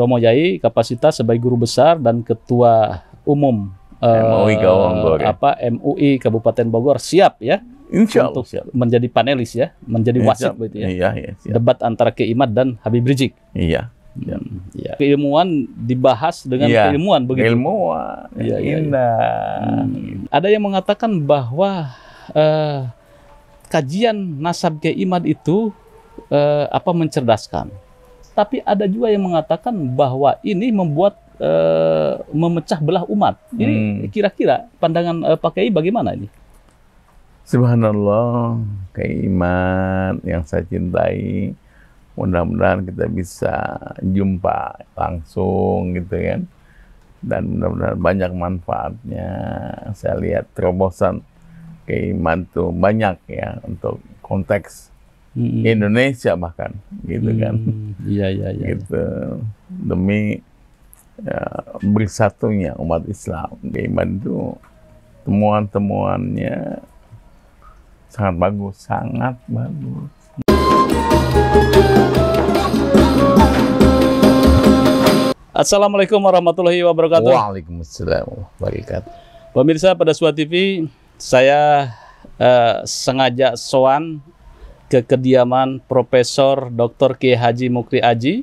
Romo Yai kapasitas sebagai guru besar dan ketua umum MUI Kabupaten Bogor, siap ya? Insya Allah untuk menjadi panelis ya, menjadi wasit begitu ya. Iya, debat antara Kiai Imad dan Habib Rizik. Iya. Ya. Keilmuan dibahas dengan keilmuan begitu. Keilmuan. Indah. Ada yang mengatakan bahwa kajian nasab Kiai Imad itu mencerdaskan. Tapi ada juga yang mengatakan bahwa ini membuat memecah belah umat. Ini kira-kira pandangan Pak Kiai bagaimana ini? Subhanallah, Kiai Imad yang saya cintai, mudah-mudahan kita bisa jumpa langsung gitu kan, dan mudah-mudahan banyak manfaatnya. Saya lihat terobosan Kiai Imad itu banyak ya untuk konteks Indonesia bahkan gitu kan. Iya. Gitu, demi bersatunya umat Islam. Kiai Imad itu temuan-temuannya sangat bagus, sangat bagus. Assalamualaikum warahmatullahi wabarakatuh. Waalaikumsalam warahmatullahi wabarakatuh. Pemirsa Pada Suara TV, saya sengaja sowan ke kediaman Profesor Dr. Kiai Haji Mukri Aji,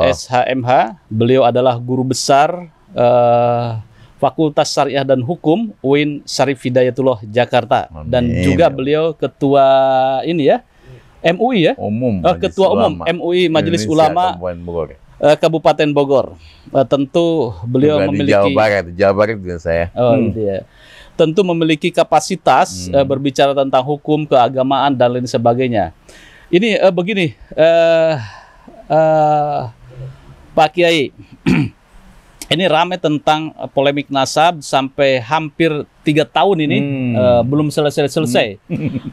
SHMH. Beliau adalah guru besar Fakultas Syariah dan Hukum UIN Syarif Hidayatullah Jakarta. Dan juga beliau ketua ini ya, MUI ya, ketua umum MUI Majelis Ulama Kabupaten Bogor. Tentu beliau juga memiliki Jawa Barat juga saya. Gitu ya. Tentu memiliki kapasitas berbicara tentang hukum, keagamaan dan lain sebagainya. Ini begini, Pak Kiai. Ini ramai tentang polemik nasab sampai hampir 3 tahun ini belum selesai.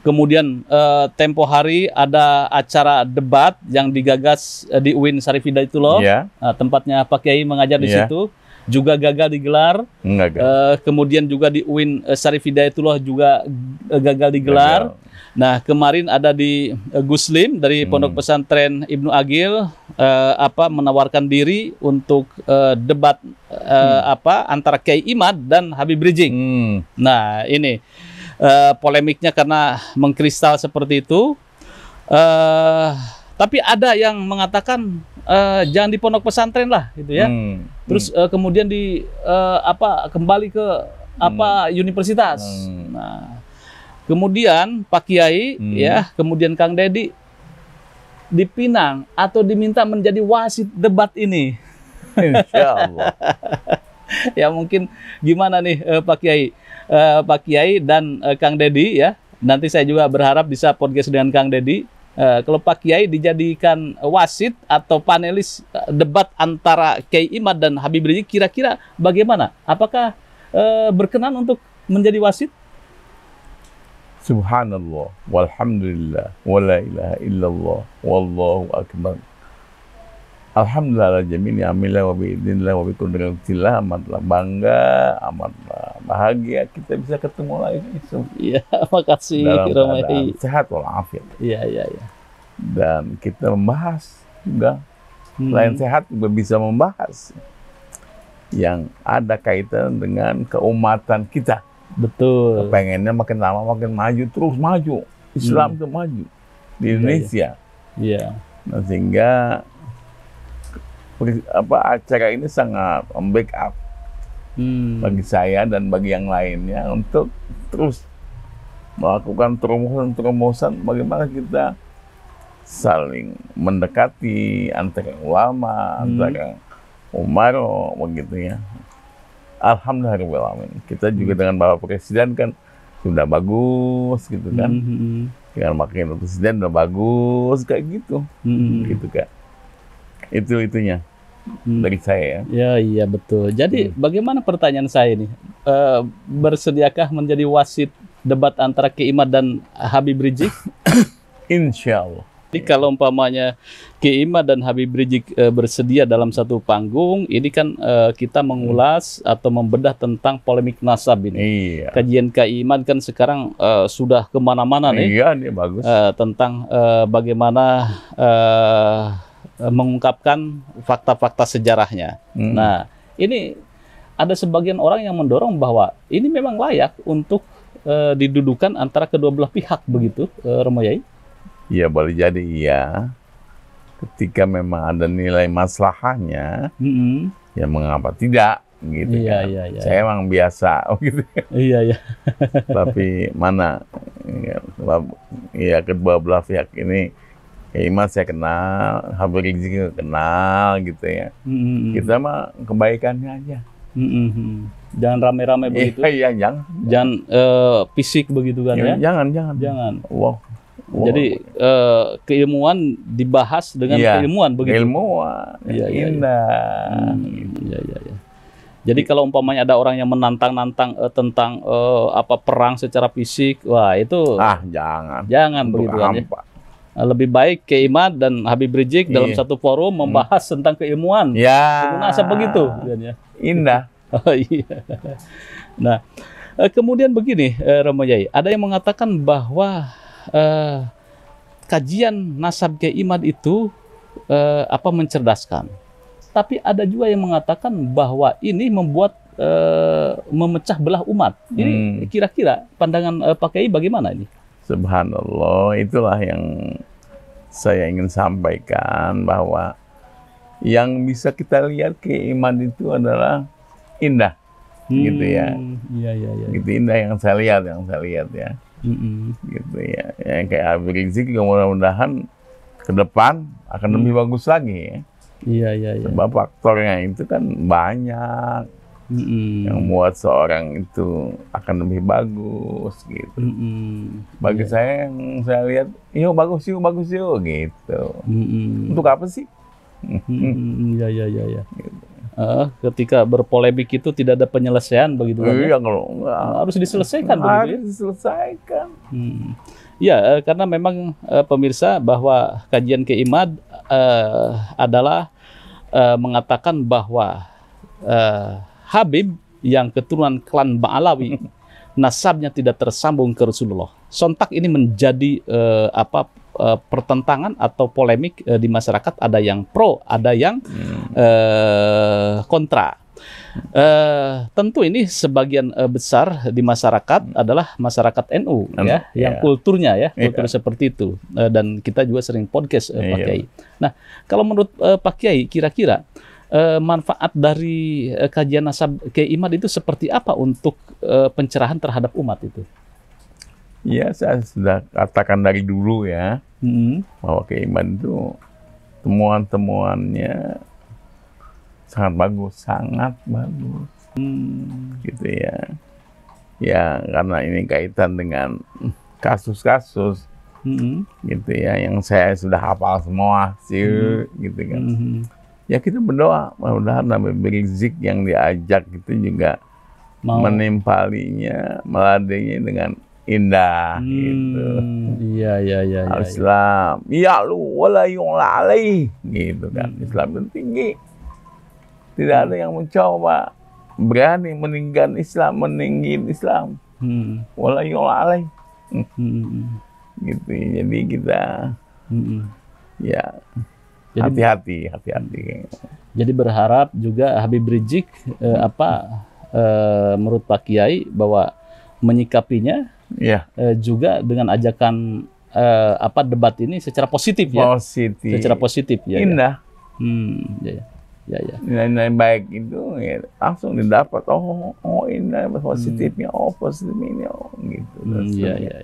Kemudian tempo hari ada acara debat yang digagas di UIN Syarif Hidayatullah, tempatnya Pak Kiai mengajar di situ, juga gagal digelar. Kemudian juga di UIN Syarif Hidayatullah juga gagal digelar. Nah, kemarin ada di Guslim dari Pondok Pesantren Ibnu Agil menawarkan diri untuk debat antara Kiai Imad dan Habib Rizik. Nah, ini polemiknya karena mengkristal seperti itu. Tapi ada yang mengatakan jangan di pondok pesantren lah, gitu ya. Terus kemudian kembali ke universitas. Nah, kemudian Pak Kiai kemudian Kang Deddy dipinang atau diminta menjadi wasit debat ini. Insya Allah. Ya mungkin gimana nih Pak Kiai dan Kang Deddy ya. Nanti saya juga berharap bisa podcast dengan Kang Deddy. Kalau Pak Kiai dijadikan wasit atau panelis debat antara Kiai Imad dan Habib Rizik, kira-kira bagaimana? Apakah berkenan untuk menjadi wasit? Subhanallah, walhamdulillah, wala ilaha illallah, wallahu akbar. Alhamdulillah jami'ni amillah wa bi'idnillah wa bi'kudratillah. Amatlah bangga, amatlah bahagia kita bisa ketemu lagi. Iya, makasih. Dalam keadaan sehat walafiat. Iya. Dan kita membahas juga, selain sehat juga bisa membahas yang ada kaitan dengan keumatan kita. Betul. Pengennya makin lama makin maju, terus maju. Islam itu maju di Indonesia. Iya. Nah, sehingga acara ini sangat membackup bagi saya dan bagi yang lainnya untuk terus melakukan terobosan bagaimana kita saling mendekati antara ulama, antara umaro, begitu ya. Alhamdulillah, kita juga dengan Bapak Presiden kan sudah bagus gitu kan. Dengan makin Presiden udah bagus kayak gitu, gitu kan. Itunya dari saya ya. Iya betul. Jadi bagaimana pertanyaan saya ini? Bersediakah menjadi wasit debat antara Kiai Imad dan Habib Rizik? Insya Allah. Jadi kalau umpamanya Kiai Imad dan Habib Rizik bersedia dalam satu panggung, ini kan kita mengulas atau membedah tentang polemik nasab ini. Iya. Kajian Kiai Imad kan sekarang sudah kemana-mana nih. Iya, ini bagus. Tentang bagaimana mengungkapkan fakta-fakta sejarahnya. Nah, ini ada sebagian orang yang mendorong bahwa ini memang layak untuk didudukan antara kedua belah pihak, begitu, Romo Yai? Ya boleh jadi iya. Ketika memang ada nilai maslahahnya, ya mengapa tidak, gitu kan. Iya. Saya emang biasa, gitu. Iya. Tapi mana, ya kedua belah pihak ini, Imad saya kenal, Habib Rizik juga kenal, gitu ya. Kita mah kebaikannya aja. Jangan rame-rame begitu. Iya, jangan fisik begitu kan ya? Jangan. Wow. Jadi keilmuan dibahas dengan keilmuan begitu. Ilmuwan. Indah. Iya. Jadi kalau umpamanya ada orang yang menantang-nantang tentang perang secara fisik, wah itu jangan begitu kan ya. Lebih baik Kiai Imad dan Habib Rizik dalam satu forum membahas tentang keilmuan. Masa begitu kan ya. Indah. Oh iya. Nah, kemudian begini, Romo Yai, ada yang mengatakan bahwa kajian nasab Kiai Imad itu mencerdaskan. Tapi ada juga yang mengatakan bahwa ini membuat memecah belah umat. Ini kira-kira pandangan Pak Kiai bagaimana ini? Subhanallah, itulah yang saya ingin sampaikan, bahwa yang bisa kita lihat Kiai Imad itu adalah indah, gitu ya. Iya. Gitu indah yang saya lihat ya. Gitu ya. Yang kayak Habib Rizik juga mudah-mudahan ke depan akan lebih bagus lagi ya. Iya. Sebab faktornya itu kan banyak yang membuat seorang itu akan lebih bagus gitu. Bagi saya yang saya lihat, bagus yuk gitu. Untuk apa sih? Iya. Gitu. Ketika berpolemik itu tidak ada penyelesaian begitu kan? Iya, kalau enggak harus diselesaikan begitu ya? Diselesaikan. Ya, karena memang pemirsa, bahwa kajian Kiai Imad adalah mengatakan bahwa Habib yang keturunan klan Ba'alawi nasabnya tidak tersambung ke Rasulullah. Sontak ini menjadi pertentangan atau polemik di masyarakat. Ada yang pro, ada yang kontra. Tentu ini sebagian besar di masyarakat adalah masyarakat NU ya, yang kulturnya kultur seperti itu, dan kita juga sering podcast Pak Kiai. Nah, kalau menurut Pak Kiai, kira-kira manfaat dari kajian nasab Kiai Imad itu seperti apa untuk pencerahan terhadap umat itu? Ya, saya sudah katakan dari dulu ya, bahwa Kiai Imad itu temuan-temuannya sangat bagus, gitu ya. Ya, karena ini kaitan dengan kasus-kasus, gitu ya, yang saya sudah hafal semua sih, gitu kan. Ya, kita berdoa mudah-mudahan Habib Rizik yang diajak itu juga menimpalinya, meladainya dengan indah, gitu. Iya. Islam, ya lu wala yu'la alaih, gitu kan. Islam itu tinggi. Tidak ada yang mencoba berani meninggikan Islam. Wala yu'la alaih. Gitu. Jadi kita ya hati-hati. Jadi berharap juga Habib Rizik menurut Pak Kiai bahwa menyikapinya juga dengan ajakan debat ini secara positif ya. Secara positif ya. Indah. Ya. Nilai-nilai baik itu ya, langsung didapat. Indah positifnya, positifnya gitu. Iya.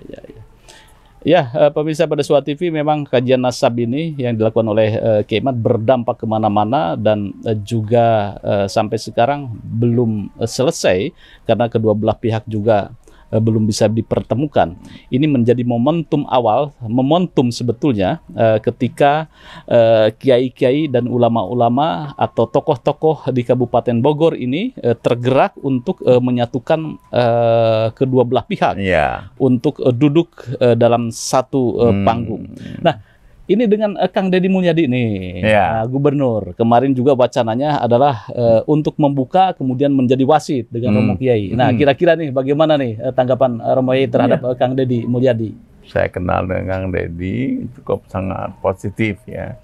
Ya, pemirsa pada Suara TV, memang kajian nasab ini yang dilakukan oleh Kiai Imad berdampak kemana-mana, dan juga sampai sekarang belum selesai karena kedua belah pihak juga belum bisa dipertemukan. Ini menjadi momentum sebetulnya ketika kiai-kiai dan ulama-ulama atau tokoh-tokoh di Kabupaten Bogor ini tergerak untuk menyatukan kedua belah pihak untuk duduk dalam satu panggung. Nah, ini dengan Kang Deddy Mulyadi nih, gubernur. Kemarin juga wacananya adalah untuk membuka kemudian menjadi wasit dengan Romo Kiai. Nah, kira-kira nih bagaimana nih tanggapan Romo Kiai terhadap Kang Deddy Mulyadi? Saya kenal dengan Kang Deddy, cukup sangat positif ya.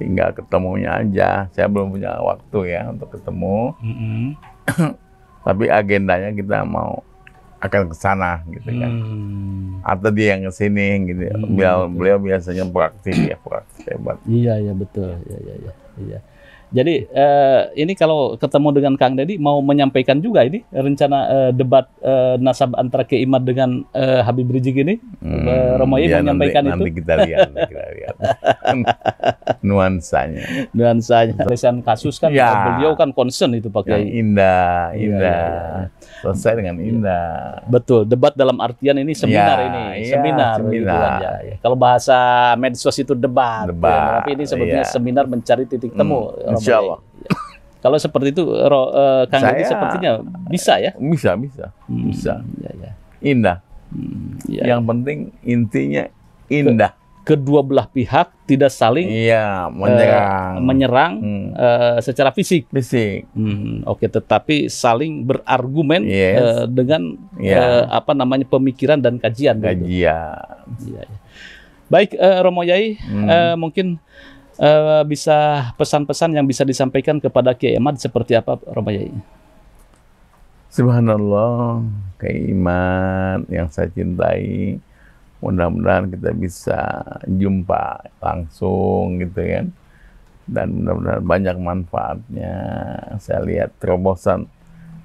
tinggal ketemunya aja. Saya belum punya waktu ya untuk ketemu. Tapi agendanya kita mau akan ke sana gitu kan. Atau dia yang ke sini gitu. Beliau biasanya proaktif ya, proaktif hebat. Iya betul. Iya. Jadi ini kalau ketemu dengan Kang Deddy mau menyampaikan juga ini rencana debat nasab antara Kiai Imad dengan Habib Rizik ini. Romo Yai ya, menyampaikan itu. Nanti kita lihat. Nuansanya. Penyelesaian kasus kan beliau kan concern itu Pak Kiai. Indah. Selesai dengan indah. Betul, debat dalam artian ini seminar seminar. Gitu kan, ya. Kalau bahasa medsos itu debat. Ya, tapi ini sebetulnya seminar mencari titik temu. Insya Allah. Ya. Kalau seperti itu, Kang Deddy sepertinya bisa ya? Bisa. Indah. Yang penting intinya indah. Kedua belah pihak tidak saling menyerang secara fisik. Oke, tetapi saling berargumen dengan pemikiran dan kajian. Baik, Romo Yai, mungkin bisa pesan-pesan yang bisa disampaikan kepada Kiai Imad seperti apa, Romo Yai? Subhanallah, Kiai Imad yang saya cintai, mudah-mudahan kita bisa jumpa langsung gitu kan, dan mudah-mudahan banyak manfaatnya. Saya lihat terobosan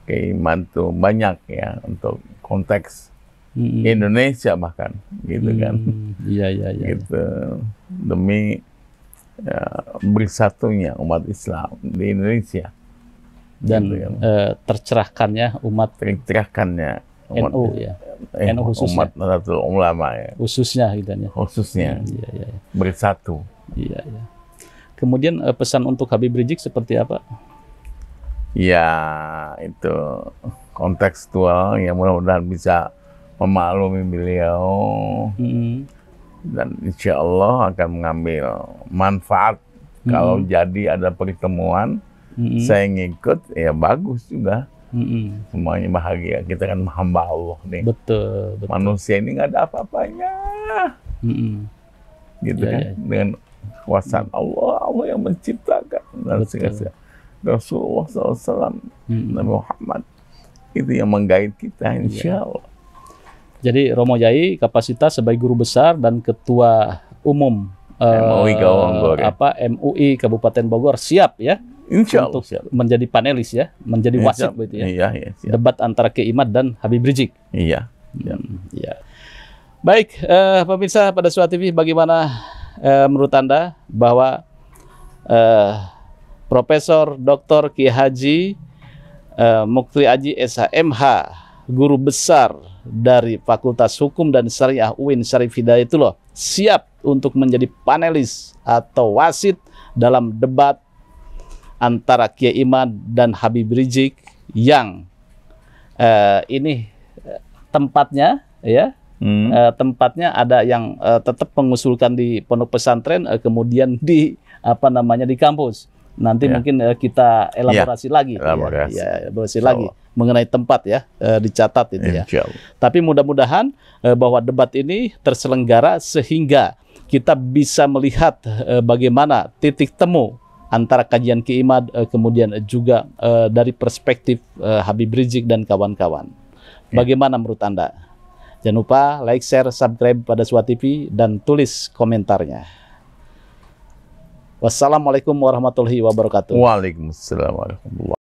Kiai Imad tuh banyak ya untuk konteks Indonesia bahkan gitu kan. Iya. Gitu, demi bersatunya umat Islam di Indonesia dan gitu, tercerahkannya umat NU ya. NU khususnya. Umat Nahdlatul Ulama ya. Khususnya gitu ya. Khususnya. Bersatu. Iya. Kemudian pesan untuk Habib Rizik seperti apa? Ya, itu kontekstual yang mudah-mudahan bisa memaklumi beliau. Dan insya Allah akan mengambil manfaat. Kalau jadi ada pertemuan, saya ngikut, ya bagus juga. Semuanya bahagia. Kita kan hamba Allah nih. Betul. Manusia ini nggak ada apa-apanya. Gitu kan. Dengan kekuasaan Allah yang menciptakan. Dan Rasulullah SAW, Nabi Muhammad, itu yang menggait kita, insya Allah. Jadi Romo Yai kapasitas sebagai guru besar dan ketua umum MUI Kabupaten Bogor siap ya insya Allah, untuk menjadi panelis ya, menjadi wasit begitu ya. Iya, debat antara Kiai Imad dan Habib Rizik. Iya. Baik, pemirsa pada Suara TV, bagaimana menurut Anda bahwa Profesor Dr. Kiai Haji Mukti Aji SHMH, guru besar dari Fakultas Hukum dan Syariah UIN Syarif Hidayatullah, siap untuk menjadi panelis atau wasit dalam debat antara Kiai Imad dan Habib Rizik yang ini tempatnya ya. Tempatnya ada yang tetap mengusulkan di pondok pesantren, kemudian di di kampus. Nanti mungkin kita elaborasi lagi, elaborasi lagi mengenai tempat ya, dicatat itu ya. Tapi mudah-mudahan bahwa debat ini terselenggara sehingga kita bisa melihat bagaimana titik temu antara kajian Kiai Imad, kemudian juga dari perspektif Habib Rizik dan kawan-kawan. Bagaimana menurut Anda? Jangan lupa like, share, subscribe pada Suara TV dan tulis komentarnya. Wassalamualaikum warahmatullahi wabarakatuh. Waalaikumsalam warahmatullahi wabarakatuh.